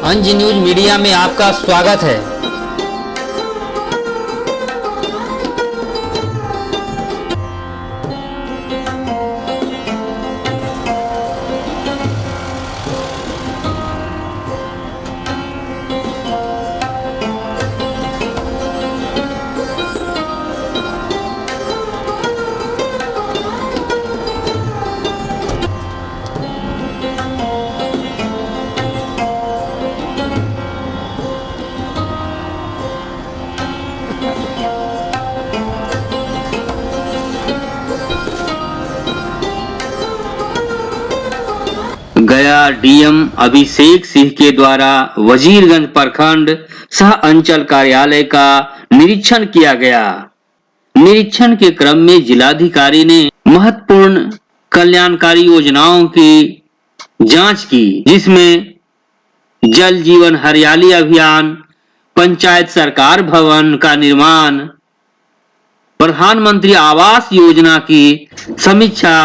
अंज news media में आपका स्वागत है। गया डीएम अभिषेक सिंह के द्वारा वजीरगंज प्रखंड सह अंचल कार्यालय का निरीक्षण किया गया। निरीक्षण के क्रम में जिलाधिकारी ने महत्वपूर्ण कल्याणकारी योजनाओं की जांच की, जिसमें जल जीवन हरियाली अभियान, पंचायत सरकार भवन का निर्माण, प्रधानमंत्री आवास योजना की समीक्षा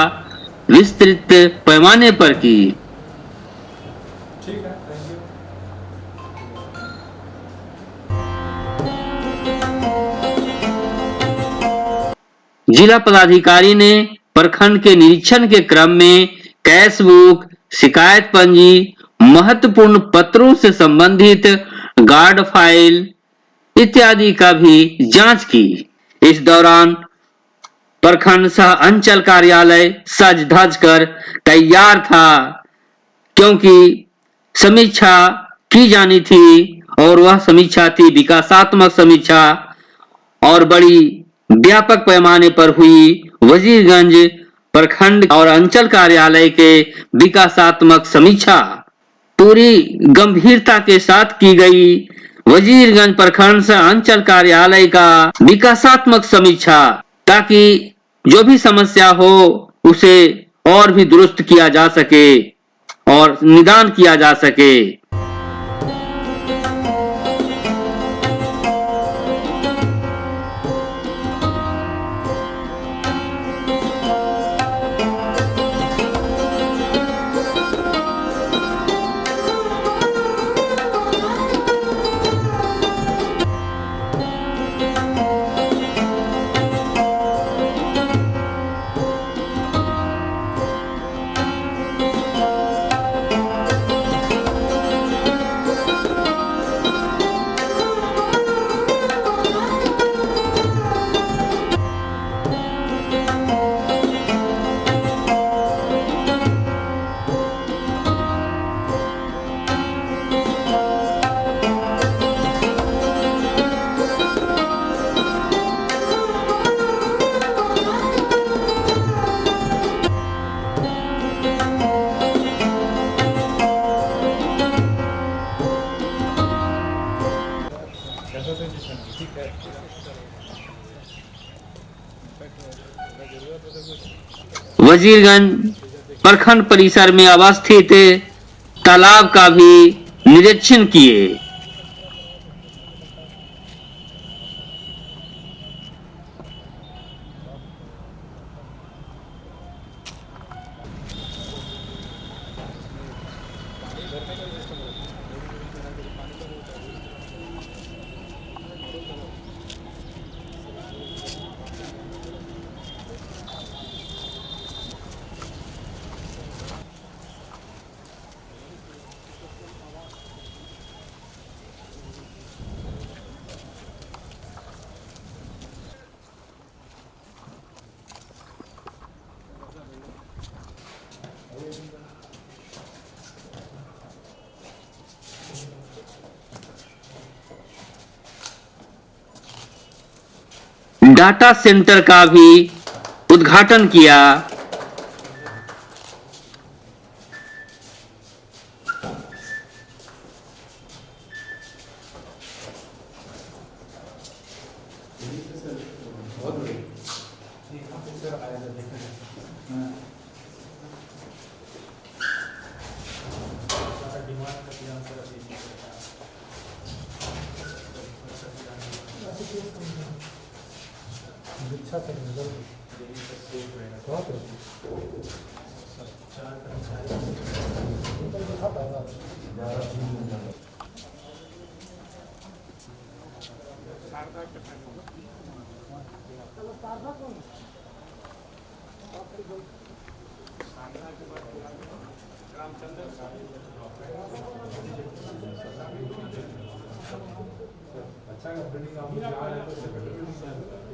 विस्तृत पैमाने पर की। जिला पदाधिकारी ने प्रखंड के निरीक्षण के क्रम में कैश बुक, शिकायत पंजी, महत्वपूर्ण पत्रों से संबंधित गार्ड फाइल इत्यादि का भी जांच की। इस दौरान प्रखंड सह अंचल कार्यालय सज धज कर तैयार था, क्योंकि समीक्षा की जानी थी और वह समीक्षा थी विकासात्मक समीक्षा और बड़ी व्यापक पैमाने पर हुई। वजीरगंज प्रखंड और अंचल कार्यालय के विकासात्मक समीक्षा पूरी गंभीरता के साथ की गई। वजीरगंज प्रखंड से अंचल कार्यालय का विकासात्मक समीक्षा, ताकि जो भी समस्या हो उसे और भी दुरुस्त किया जा सके और निदान किया जा सके। वजीरगंज प्रखंड परिसर में अवस्थित तालाब का भी निरीक्षण किए। डाटा सेंटर का भी उद्घाटन किया। अच्छा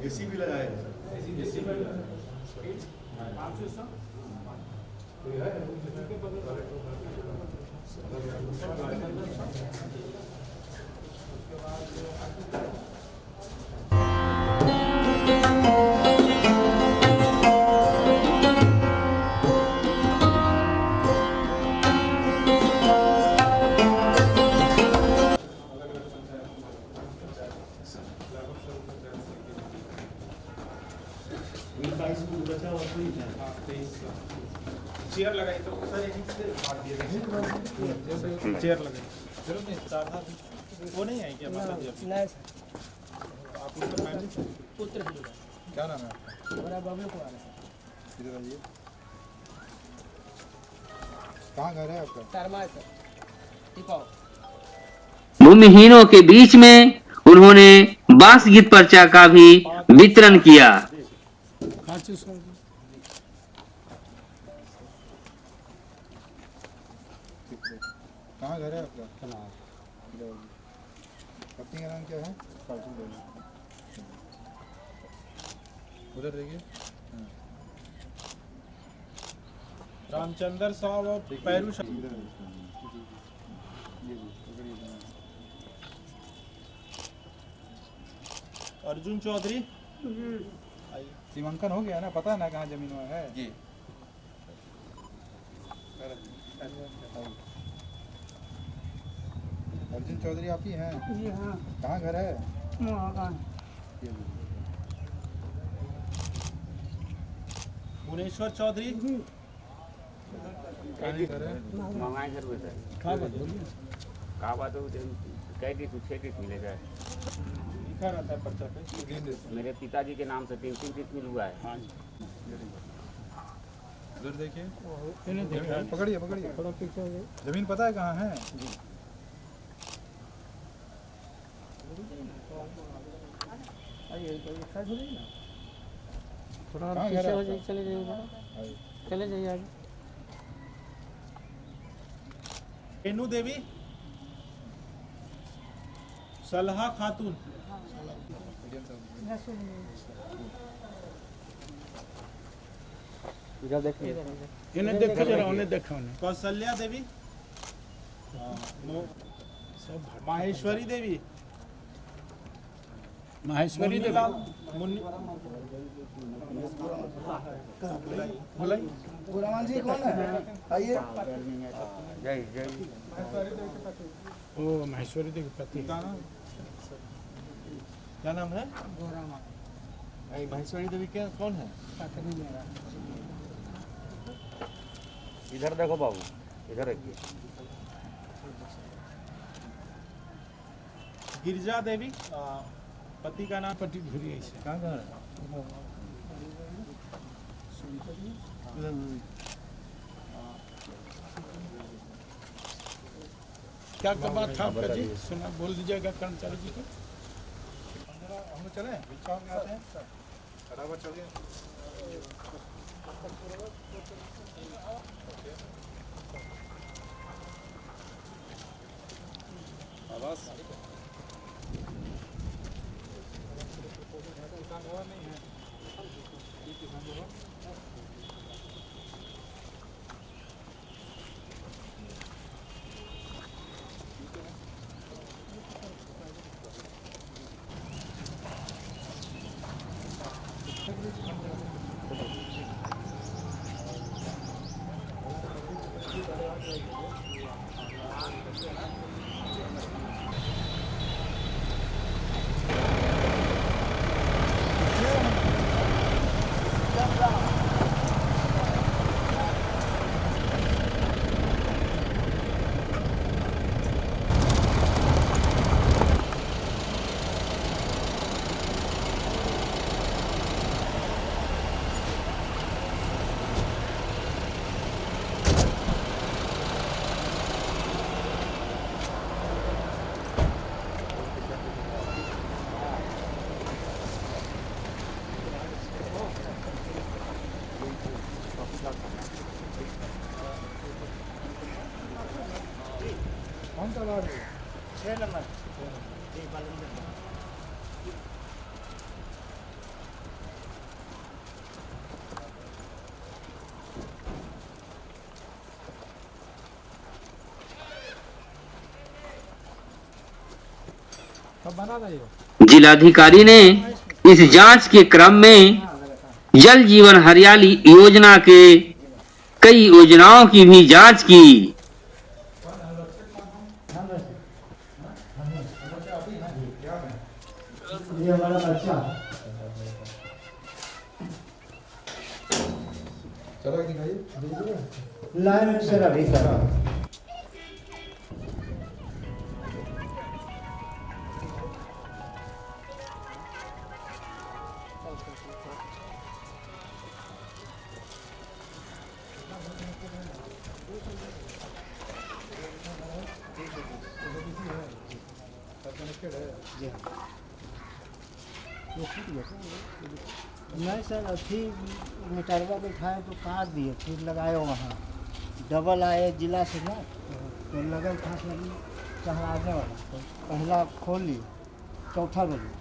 एसी भी लगाए हैं। चेयर लगाई तो सर चेयर लगाई वो नहीं है क्या मतलब नहीं आप उनका फैमिली से पुत्र है क्या नाम है आपका? बड़ा बाबू को आना इधर आइए। कहाँ घर है आपका? शर्मा सर टिपाओ भूमिहीनों के बीच में उन्होंने बांस गीत पर्चा का भी वितरण किया। कहाँ घर है आपका? पत्नी का नाम क्या है? उधर देखिए। रामचंद्र साहब और पैरू अर्जुन चौधरी सीमांकन हो गया ना, पता है ना कहाँ जमीन है जी। अर्जुन चौधरी आप ही हैं? जी हाँ कहाँ घर है? भुवनेश्वर चौधरी मंगाए घर में का बात हो कह दी तू 6 किस मिलेगा। लिखा रहता है पर्चा पे। मेरे पिताजी के नाम से 3 किस मिल हुआ है। हाँ उधर देखिए, पकड़िए पकड़िए। जमीन पता है कहाँ है? थोड़ा कहाँ पीछे घर है हो आपका? जाइए, चले जाइए चले जाइए आगे। रेणु देवी, सलहा खातून, इधर देखिए इन्हें देखो जरा, उन्हें देखो उन्हें। कौशल्या देवी, माहेश्वरी देवी, माहेश्वरी देवी मुन्नीलाल, बुलाई गुलामान जी कौन है? आइए। जय जय ओ माहेश्वरी देवी पति क्या नाम है? महेश्वरी देवी क्या कौन है? इधर देखो बाबू, इधर रखिए। गिरिजा देवी, पति का नाम? पति घुरी ऐसे कहाँ घर है? क्या बात था आपका जी? सुना बोल दीजिएगा कर्मचारी जी को। हम लोग चले बिछाओ में आते हैं बराबर चलिए। आवाज सा वार्ड है? 6 नंबर जी बालंदर। कब बना था ये? जिलाधिकारी ने इस जांच के क्रम में जल जीवन हरियाली योजना के कई योजनाओं की भी जांच की। ये हमारा बच्चा चलो एक दिखाइए। लाइन से अभी कर नहीं सर अभी मीटरवा बैठाए तो काट दिए फिर लगाए वहाँ डबल आए जिला से ना तो लगन खास लगी चढ़ाने वाला तो पहला खोल लिए चौथा बजे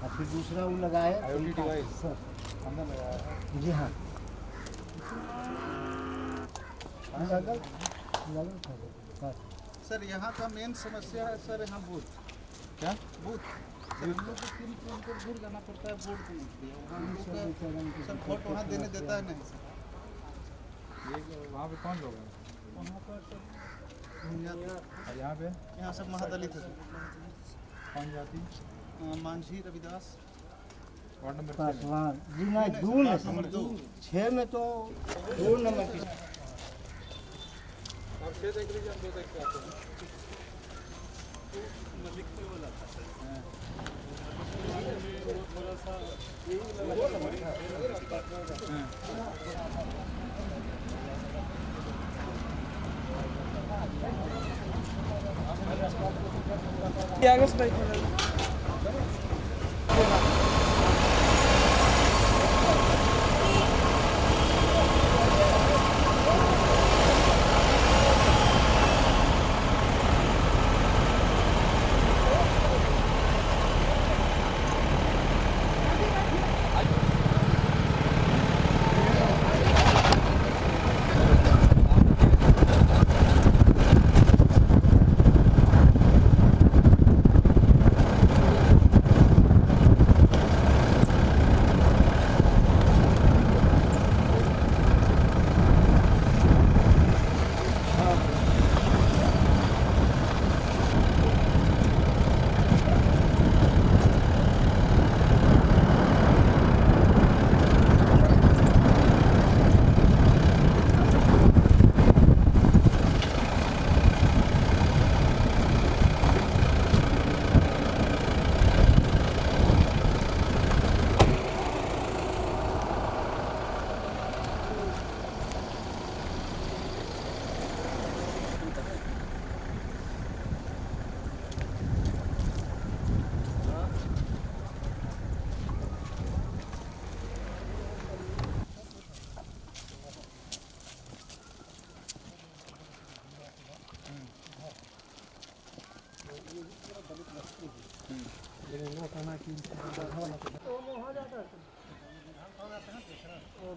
और फिर दूसरा वो लगाए IoT डिवाइस सर अंदर लगाया है। जी हाँ लगन लगन था सर। सर यहाँ का मेन समस्या है सर, यहाँ बूथ क्या बूथ सर, हम लोग को 3 किलोमीटर दूर जाना पड़ता है वोट देने के लिए। वहाँ हम लोग का सर वोट वहाँ देने देता है नहीं सर। ये वहाँ पे कौन लोग हैं? वहाँ पर सर यहाँ सब महादलित है सर। कौन जाति? मांझी रविदास। वार्ड नंबर पासवान जी नहीं दो में नंबर 2 6 में तो 2 नंबर की आप 6 देख लीजिए, हम 2 देख के आते हैं। आगे से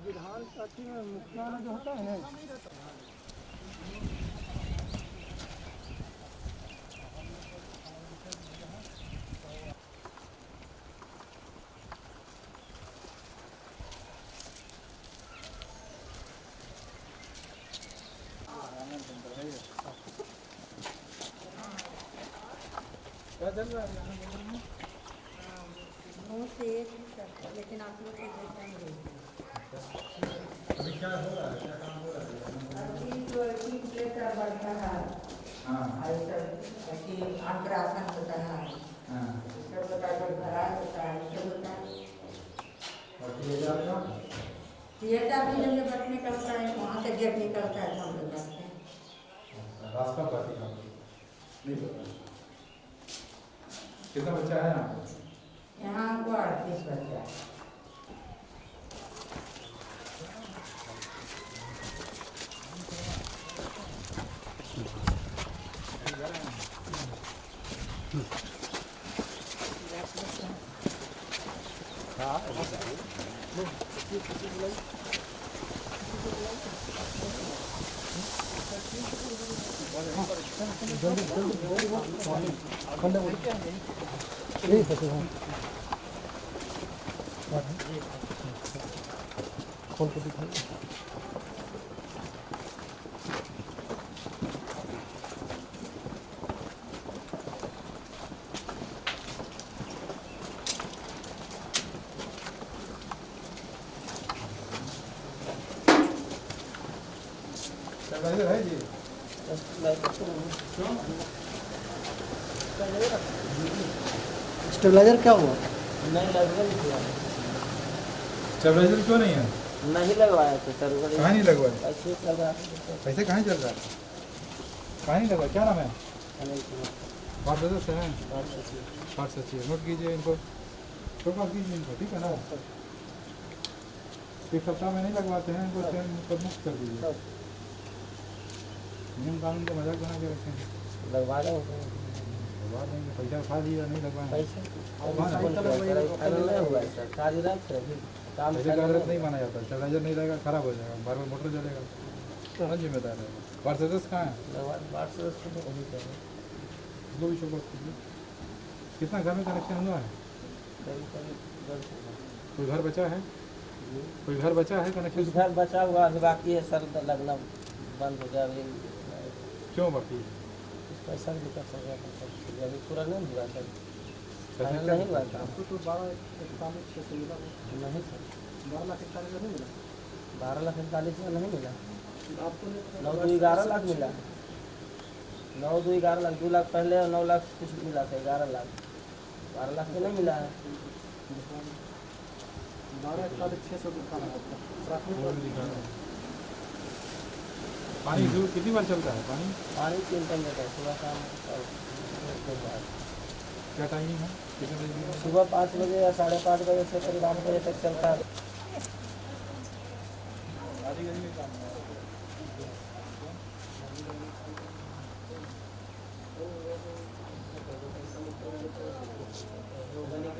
विधान पार्टी में मुखिया जो होता है ना लेकिन आप लोग के जैसा नहीं रहती। अभी क्या हो रहा है, क्या काम हो रहा है? अभी तो एक लेटर बढ़ता है। और सब कि अंतरासन होता है। सब होता है, भरा होता है, सब होता है। और थिएटर का? थिएटर भी जब जब निकलता है वहाँ से जब निकलता है तो हम लोग जाते हैं। रास्ता पार्टी का नहीं पता। कितना बच्चा है यहाँ पे? यहाँ हमको 38 बच्चा है। स्टेबलाइजर क्या हुआ? स्टेबलाइजर क्यों नहीं है? नहीं लगवाया था सर। कहाँ नहीं लगवाया? ऐसे चल रहा पैसे कहाँ चल रहा है? कहाँ नहीं लगवाया? क्या नाम है? पाँच सदस्य हैं। पाँच सचिव नोट कीजिए इनको, शोका कीजिए इनको, ठीक है ना? एक सप्ताह में नहीं लगवाते हैं इनको, मुक्त कर दीजिए। नियम कानून को मजाक बना के रखें। लगवा रहे लगवा देंगे, पैसा खा लिया, नहीं लगवाएंगे। पैसे पैसे का आदत नहीं माना जाता। स्टेबलाइजर नहीं रहेगा, खराब हो जाएगा, बार बार मोटर जलेगा, कौन जिम्मेदार है? वार्ड सदस्य कहाँ है? उसको भी शोका कीजिए। कितना घर में कनेक्शन हुआ है? कोई घर बचा है? कोई घर बचा है कनेक्शन? कुछ घर बचा हुआ अभी बाकी है सर, लगना बंद हो गया अभी। क्यों बाकी है? पैसा भी दिक्कत हो गया था सर, अभी पूरा नहीं हुआ सर। पैसा फाइनल क्या नहीं हुआ था। आपको तो 12,41,600 मिला वो। नहीं सर, 12,41,000 नहीं मिला 12,41,000 नहीं मिला। आपको नहीं पता। 9-2-11 लाख मिला। 9-2-11 लाख, 2 लाख पहले और 9 लाख कुछ मिला था, 11 लाख। 12 लाख तो नहीं मिला है। 12,41,600 दिखाना पड़ता है। प्राथमिक वो भी दिखाना है। पानी कितनी बार चलता है पानी? पानी 3 टाइम देता है, सुबह शाम और दिन बाद। क्या टाइमिंग है? कितने बजे? सुबह 5 बजे या 5:30 बजे से करीब 8 बजे तक चलता है।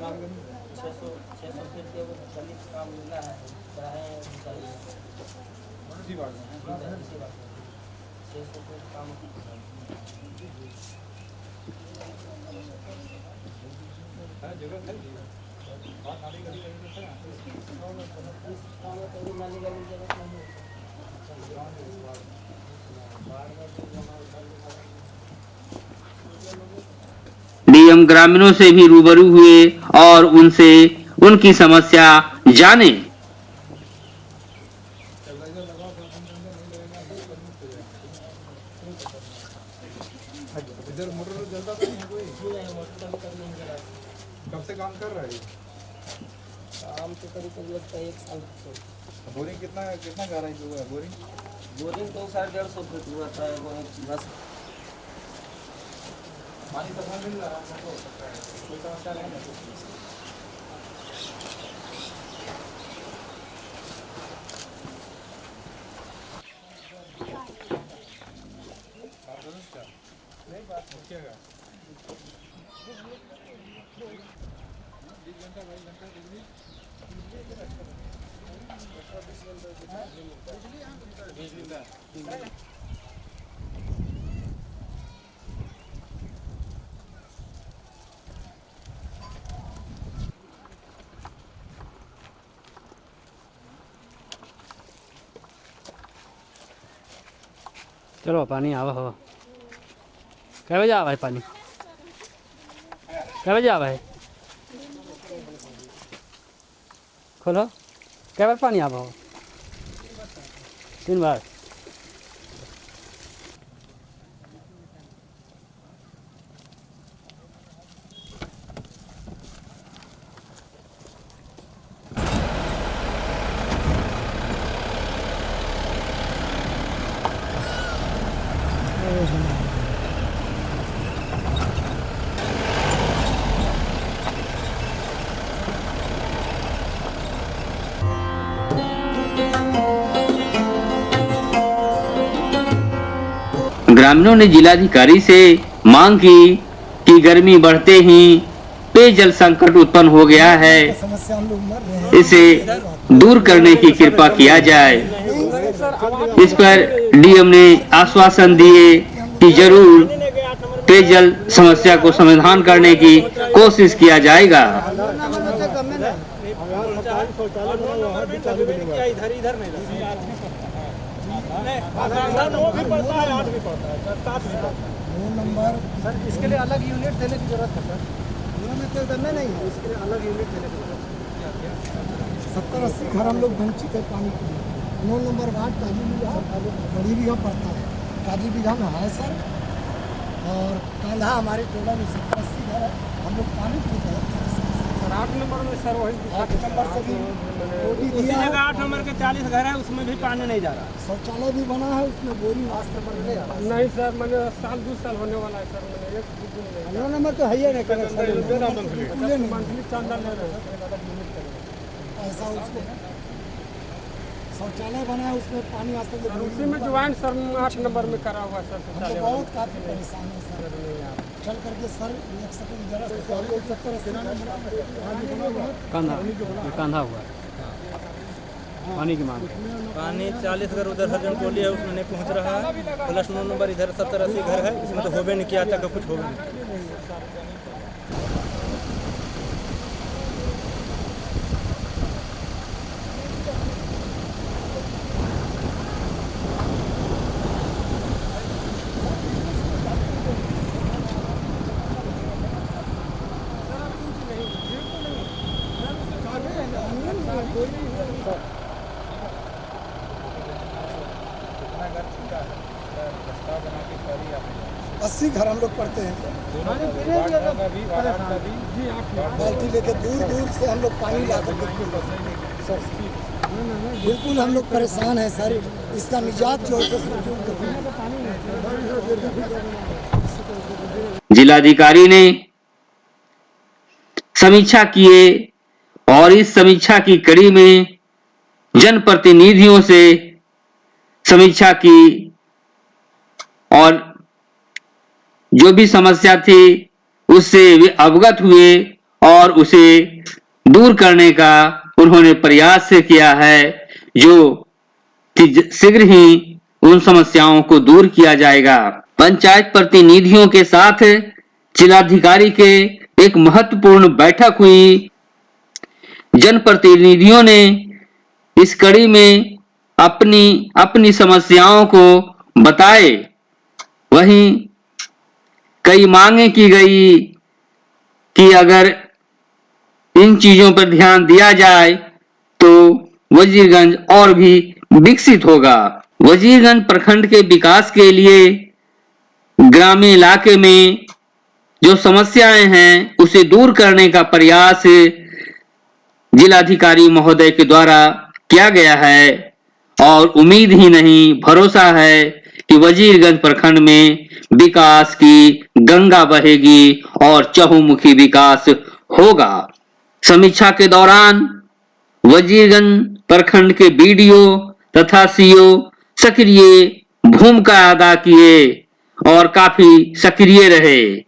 काम 600 फीट के गली काम मिला है, चाहे चाहिए। इसी बात में 600 फीट काम जगह है नाली गली तो है। नाली गली जगह नहीं। डीएम ग्रामीणों से भी रूबरू हुए और उनसे उनकी समस्या जाने। इधर मोटर जलता तो नहीं है कोई? कब से काम कर रहा है? काम तो करीब लगता है 1 साल से। बोरिंग कितना गहराई पे हुआ है बोरिंग? बोरिंग तो 150 फीट हुआ था। बस पानी सफा मिल रहा है आपको? कोई समस्या नहीं है? नहीं बात पूछिएगा। 20 घंटा 22 घंटा बिजली चलो पानी आवा हो। कै बजे आवा है पानी? कै बजे आवा है? खोलो। कै बार पानी आवा हो? 3 बार। ग्रामीणों ने जिलाधिकारी से मांग की कि गर्मी बढ़ते ही पेयजल संकट उत्पन्न हो गया है। इसे दूर करने की कृपा किया जाए। इस पर डीएम ने आश्वासन दिए कि जरूर पेयजल समस्या को समाधान करने की कोशिश किया जाएगा। नंबर सर इसके लिए अलग यूनिट देने की जरूरत है सर। में तो दमे नहीं है, इसके लिए अलग यूनिट देने की जरूरत है। 70-80 घर हम लोग वंचित है पानी के लिए। 9 नंबर वार्ड काजी बीघा बड़ी बीघा पड़ता है, काजी बीघा में है सर। और कान्हा हमारे टोला में 70-80 घर है, हम लोग पानी पीते हैं। 8 नंबर में सर वही 8 नंबर से भी ओटी उसी दिया है। जगह 8 नंबर के 40 घर है, उसमें भी पानी नहीं जा रहा। शौचालय भी बना है, उसमें बोरिंग वास्ते बन गया। नहीं सर, मैंने साल 2 साल होने वाला है सर, मैंने 1 दिन नहीं। 9 नंबर तो है ही नहीं मंथली चंदा ले रहे हैं। ऐसा उसको शौचालय बना है, उसमें पानी वास्ते उसी में ज्वाइन सर 8 नंबर में करा हुआ सर हम शौचालय। तो बहुत काफ़ी परेशान है सर। चल करके सर एक सेकंड जरा कांधा हुआ है पानी की मांग। पानी 40 घर उधर हरजन टोली है, उसमें नहीं पहुंच रहा है। प्लस 9 नंबर इधर 70-80 घर है, इसमें तो होबे नहीं किया तक कुछ होबे नहीं। अस्सी घर हम लोग पढ़ते हैं। बाल्टी लेके दूर दूर से हम लोग पानी ला करके बिल्कुल हम लोग परेशान हैं सर। इसका निजात जो है जिलाधिकारी ने समीक्षा किए और इस समीक्षा की कड़ी में जनप्रतिनिधियों से समीक्षा की और जो भी समस्या थी उससे वे अवगत हुए और उसे दूर करने का उन्होंने प्रयास किया है, जो कि शीघ्र ही उन समस्याओं को दूर किया जाएगा। पंचायत प्रतिनिधियों के साथ जिलाधिकारी के एक महत्वपूर्ण बैठक हुई। जनप्रतिनिधियों ने इस कड़ी में अपनी समस्याओं को बताए। वहीं कई मांगे की गई कि अगर इन चीजों पर ध्यान दिया जाए तो वजीरगंज और भी विकसित होगा। वजीरगंज प्रखंड के विकास के लिए ग्रामीण इलाके में जो समस्याएं हैं उसे दूर करने का प्रयास जिलाधिकारी महोदय के द्वारा किया गया है और उम्मीद ही नहीं भरोसा है कि वजीरगंज प्रखंड में विकास की गंगा बहेगी और चहुमुखी विकास होगा। समीक्षा के दौरान वजीरगंज प्रखंड के बीडीओ तथा सीओ सक्रिय भूमिका अदा किए और काफी सक्रिय रहे। इस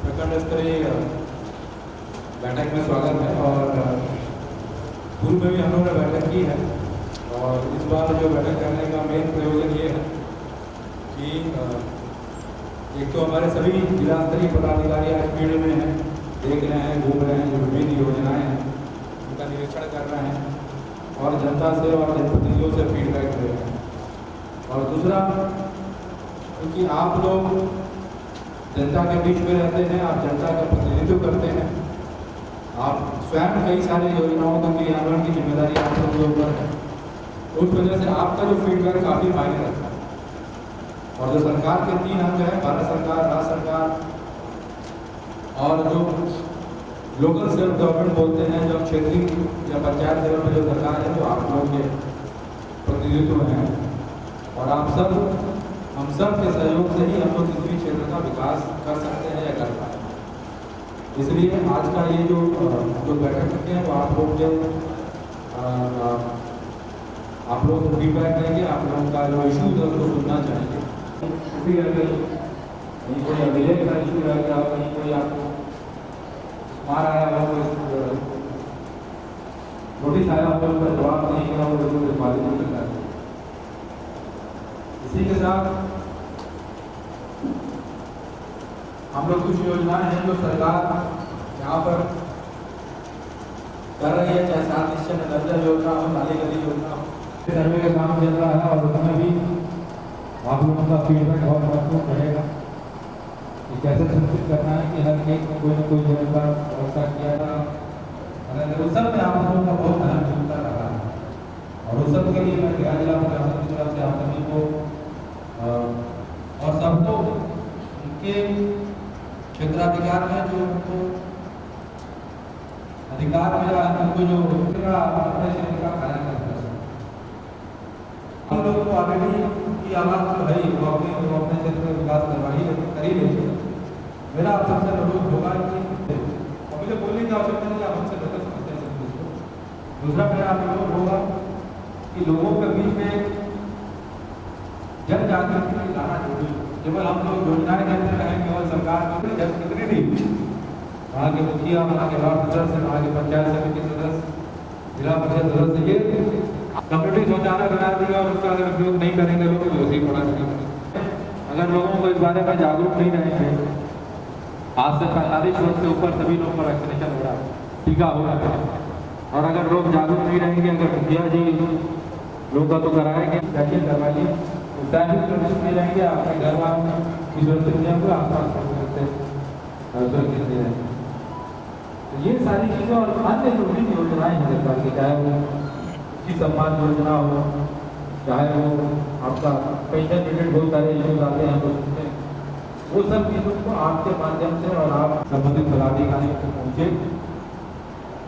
प्रखंड स्तरीय बैठक में स्वागत है और पूर्व में भी हम लोगों ने बैठक की है और इस बार जो बैठक करने का मेन प्रयोजन ये है कि एक तो हमारे सभी जिला स्तरीय पदाधिकारी आज फील्ड में हैं, देख रहे हैं, घूम रहे हैं, जो विभिन्न योजनाएं हैं उनका निरीक्षण कर रहे हैं और जनता से और जनप्रतिनिधियों से फीडबैक ले रहे हैं। और दूसरा, क्योंकि आप लोग जनता के बीच में रहते हैं, आप जनता का प्रतिनिधित्व करते हैं, आप स्वयं कई सारे योजनाओं के क्रियान्वयन की जिम्मेदारी आप लोगों के ऊपर है। उस वजह से आपका जो फीडबैक काफ़ी मायने रखता है। और जो सरकार के 3 अंग हैं, भारत सरकार, राज्य सरकार और जो लोकल सेल्फ गवर्नमेंट बोलते हैं, जो क्षेत्रीय या पंचायत लेवल में जो सरकार है, तो आप लोगों के प्रतिनिधित्व हैं और आप सब, हम सब के सहयोग से ही हम लोग किसी भी क्षेत्र का विकास कर सकते हैं या कर पाए। इसलिए आज का ये जो बैठक करते हैं, तो आप लोग फीडबैक देंगे, आप लोगों का जो इशू है उसको सुनना चाहिए। फिर अगर कहीं कोई अभिलेख का इशू है, कहीं कोई आपको मार आया हो, नोटिस आया हो उसका जवाब नहीं किया वो बिल्कुल निष्पादित नहीं करता है। इसी के साथ हम लोग कुछ योजनाएं हैं जो सरकार यहाँ पर कर रही है, चाहे 7 निश्चय दर्जा योजना हो, नाली गली योजना हो। सर्वे का काम चल रहा है और उसमें भी आप लोगों का फीडबैक बहुत महत्वपूर्ण रहेगा कि कैसे सुनिश्चित करना है कि हर एक में कोई न कोई जगह का व्यवस्था किया था। अगर उस सब में आप लोगों का बहुत अहम भूमिका रहा है और उस सब के लिए मैं जिला प्रशासन की तरफ से आप सभी को और सबको उनके क्षेत्राधिकार में जो उनको अधिकार मिला है उनको जो अपने क्षेत्र का कार्य करता है। हम लोग को ऑलरेडी की आवाज़ तो है ही, वो अपने क्षेत्र में विकास करवा ही कर ही लेंगे। मेरा आप सबसे अनुरोध होगा कि मुझे बोलने की आवश्यकता नहीं, आप हमसे बेहतर समझते हैं सब कुछ। दूसरा मेरा अनुरोध होगा कि लोगों के बीच में जन जागृति लाना जरूरी है। केवल हम लोग योजनाएं देते रहें, केवल सरकार को जनप्रतिनिधि, वहाँ के मुखिया, वहाँ के वार्ड सदस्य, वहाँ के पंचायत समिति सदस्य, जिला परिषद सदस्य, ये कम्युनिटी शौचालय बना दिया और उसका अगर उपयोग नहीं करेंगे लोग तो उसी पड़ा रहेंगे। अगर लोगों को इस बारे में जागरूक नहीं रहेंगे, आज से 45 वर्ष से ऊपर सभी लोगों का वैक्सीनेशन हो रहा है, टीका हो रहा है, और अगर लोग जागरूक नहीं रहेंगे, अगर मुखिया जी लोगों का तो कराएंगे, जाइए करवाइए, उत्साहित सुरक्षित नहीं रहेंगे, आपके घर वालों की सुरक्षित नहीं होंगे, आसपास सुरक्षित नहीं रहेंगे। तो ये सारी चीज़ें और अन्य जो भी योजनाएं हैं सरकार की, चाहे वो की सम्मान योजना हो, चाहे वो आपका पेंशन रिलेटेड बहुत सारे इश्यूज आते हैं तो वो सब चीज़ों को आपके माध्यम से और आप संबंधित पदाधिकारी तक पहुँचे,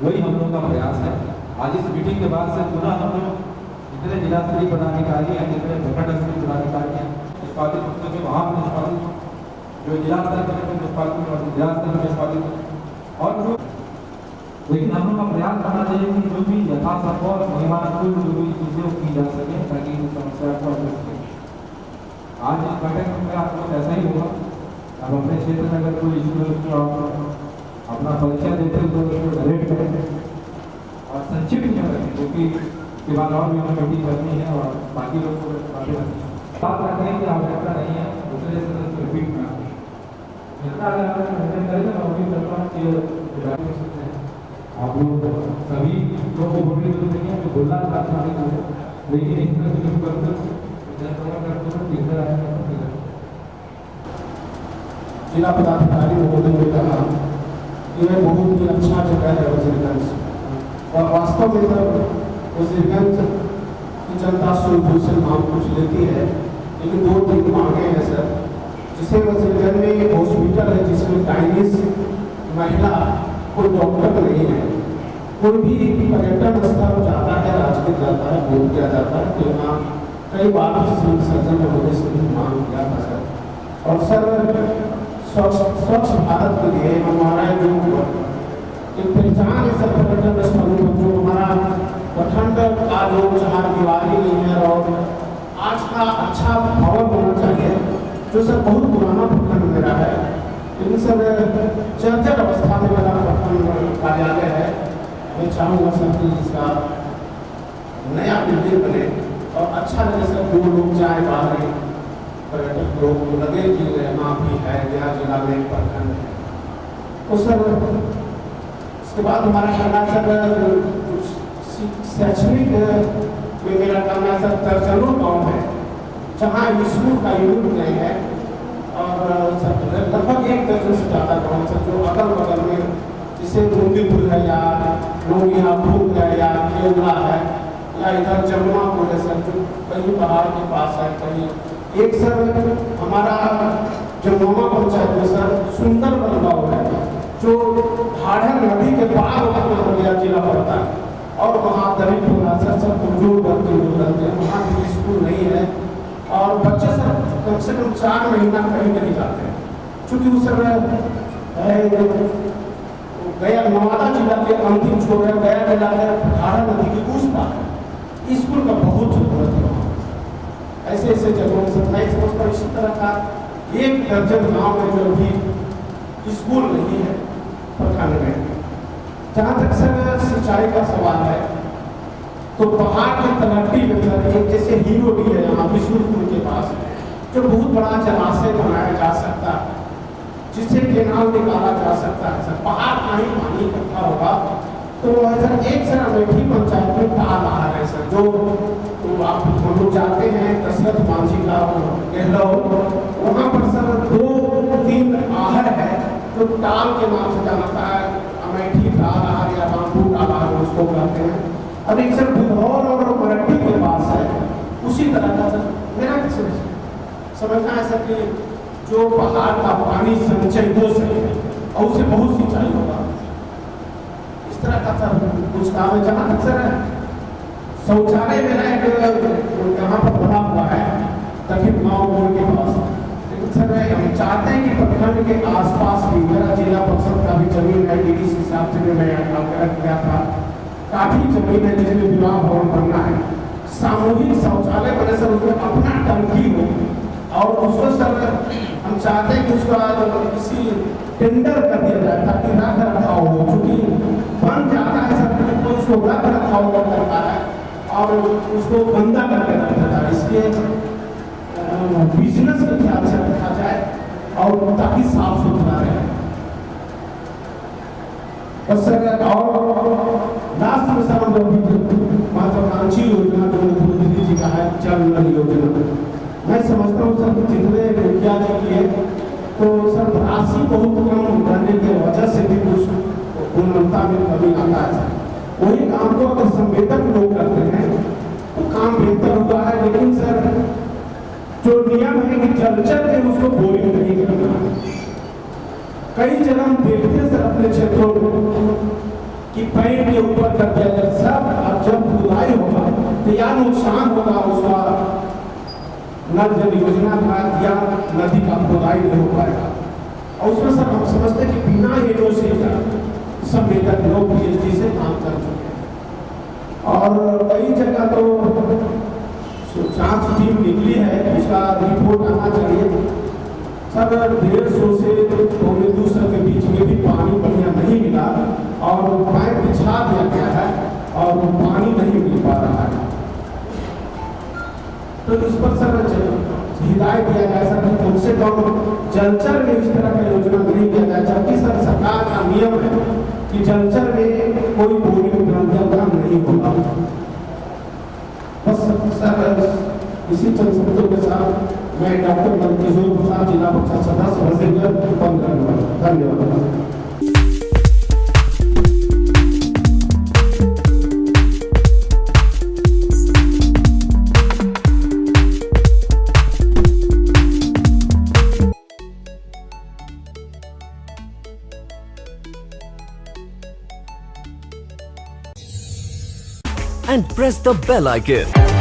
वही हम लोग का प्रयास है। आज इस मीटिंग के बाद से पुनः हम लोग जितने जिला स्तरीय पदाधिकारी हैं, जितने प्रखंड स्तरीय पदाधिकारी हैं, निष्पादित रूप से वहाँ पर निष्पादित जो जिला स्तर पर निष्पादित और जिला स्तर पर निष्पादित और जो, लेकिन हम लोग का प्रयास करना चाहिए कि जो भी यथासंभव महिमानुकूल जो भी चीज़ें की जा सके ताकि इस समस्या को हल सके। आज इस बैठक में आप लोग ऐसा ही होगा, अब अपने क्षेत्र में अगर कोई इशू है उसको आप अपना परिचय देते हैं तो उसको रेट करें और संक्षिप्त में रखें, क्योंकि के बाद और भी हमें मीटिंग करनी है और बाकी लोग को बातें रखनी है। बात रखने की आवश्यकता नहीं है, दूसरे से रिपीट में जितना अगर हम करेंगे मैं उम्मीद करता हूँ कि आप लोग सभी लोगों को बोलने की जरूरत नहीं है, जो बोलना चाहते हैं, लेकिन इस तरह से जिला पदाधिकारी महोदय ने कहा कि यह बहुत ही अच्छा जगह है वजीरगंज, और वास्तव में जब वजीरगंज की जनता सोल्यूशन मांग कुछ लेती है, लेकिन 2-3 मांगे हैं सर। जिसे वजीरगंज में एक हॉस्पिटल है जिसमें गाइनिस महिला कोई डॉक्टर नहीं है, कोई भी पर्यटन स्थल जाता है, राजगीर जाता है, बोल किया जाता है, तो यहाँ कई बार सर्जन महोदय से मांग किया था सर। और सर स्वच्छ भारत के लिए हमारा जो एक पहचान है सर पर्यटन स्थलों पर, जो हमारा प्रखंड का लोग जहाँ दीवारी नहीं है और आज का अच्छा भवन होना चाहिए, जो सर बहुत पुराना प्रखंड मेरा है, लेकिन सर जर्जर अवस्था में मेरा प्रखंड कार्यालय है। मैं चाहूँगा सर कि इसका नया बिल्डिंग बने और अच्छा लगे सर, जो लोग जाए बाहर पर्यटक लोग को लगे कि यहाँ भी है, नया जिला में एक प्रखंड है। तो सर इसके बाद हमारा कहना सर शैक्षणिक में मेरा कहना सर दर्जनों गाँव है जहाँ स्कूल का यूनिट नहीं है, और लगभग 1 दर्जन से ज़्यादा गाँव सर जो अगल बगल में, जैसे मुंडीपुर है या लोहियापुर है या केवला है या इधर जमुनापुर है सर, जो कहीं पहाड़ के पास है, कहीं एक सर हमारा जमुना पंचायत में सर सुंदर बदलाव है, जो भाड़र नदी के पार होकर जिला पड़ता है, और वहाँ दरिद्र सर सब कमजोर बच्चे लोग रहते हैं, वहाँ भी स्कूल नहीं है और बच्चे सर कम से कम 4 महीना कहीं नहीं जाते हैं, चूँकि उस समय गया नवादा जिला के अंतिम छोर है, गया जिला के भाड़ा नदी के उस पार स्कूल का बहुत जरूरत है। ऐसे ऐसे जगहों से मैं समझता इसी तरह का 1 दर्जन गाँव में जो भी स्कूल नहीं है प्रखंड में। जहाँ तक सर सिंचाई का सवाल है, तो पहाड़ की तलहटी में सर एक जैसे हीरोडी है यहाँ विष्णुपुर के पास, जो बहुत बड़ा जलाशय बनाया जा सकता है, जिससे केनाल निकाला जा सकता है सर। पहाड़ का ही पानी इकट्ठा होगा तो सर एक सर अमेठी पंचायत में ताल आ रहा है सर, जो तो आप हम लोग जाते हैं दशरथ मांझी का गहलो, वहाँ पर सर 2-3 आहर है जो ताल के नाम से जानता है, अमेठी ताल आहर या रामपुर ताल आहर उसको कहते हैं। अब एक सर बुधौर और मराठी के पास है, उसी तरह का सर मेरा समझना है सर कि जो पहाड़ का पानी संचय हो सके और उससे बहुत सिंचाई होगा, इस तरह का सर कुछ काम है। जहाँ तक सर शौचालय मेरा एक यहाँ पर बना हुआ है दक्षिण गाँव मोड़ के पास, लेकिन सर हम चाहते हैं कि प्रखंड के आसपास भी, मेरा जिला परिषद का भी जमीन है, डीडीसी हिसाब से भी मैं आग्रह किया था, काफी जमीन है जिसमें विवाह भवन बनना है, सामूहिक शौचालय बने सर, उसमें अपना टंकी हो और उसको सर हम चाहते हैं कि उसका किसी टेंडर कर दिया जाए ताकि रख रखाव हो, क्योंकि बन जाता है सर तो उसको रख रखाव करता है और उसको गंदा करके रखता है, इसलिए बिजनेस के ख्याल से रखा जाए और ताकि साफ सुथरा रहे। बस सर और लास्ट में सर हम महत्वाकांक्षी योजना जो मोदी जी का है जल नल योजना, मैं समझता हूँ सर जितने मुखिया जी किए तो सर राशि बहुत कम रहने की वजह से भी कुछ गुणवत्ता में कमी आता है सर। वही काम को अगर संवेदक लोग करते हैं तो काम बेहतर हुआ है, लेकिन सर जो नियम है कि जलचर में उसको बोरिंग नहीं करना। कई जगह हम देखते हैं सर अपने क्षेत्रों में कि पैर के ऊपर कर दिया जाए सब, अब जब खुदाई होगा तो या नुकसान होगा उसका नल जल योजना का या नदी का खुदाई नहीं हो पाएगा। और उसमें सर हम समझते हैं कि बिना एनओसी का संवेदक लोग पीएचडी से काम कर चुके हैं और कई जगह तो जांच टीम निकली है, उसका रिपोर्ट आना चाहिए सर। 150 से 200 के बीच में भी पानी बढ़िया नहीं मिला और पाइप बिछा दिया गया है और पानी नहीं मिल पा रहा है, तो इस पर सर हिदायत दिया जाए सर कि कम से कम जलचर में इस तरह का योजना नहीं दिया जाए, जबकि सर सरकार का नियम है कि जलचर में कोई बोरिंग प्रोग्राम नहीं होगा। बस सर इसी चंद शब्दों के साथ मैं डॉक्टर नंदकिशोर प्रसाद जिला परिषद सदस्य हरसिंहगढ़ बंद करना, धन्यवाद। And press the bell icon.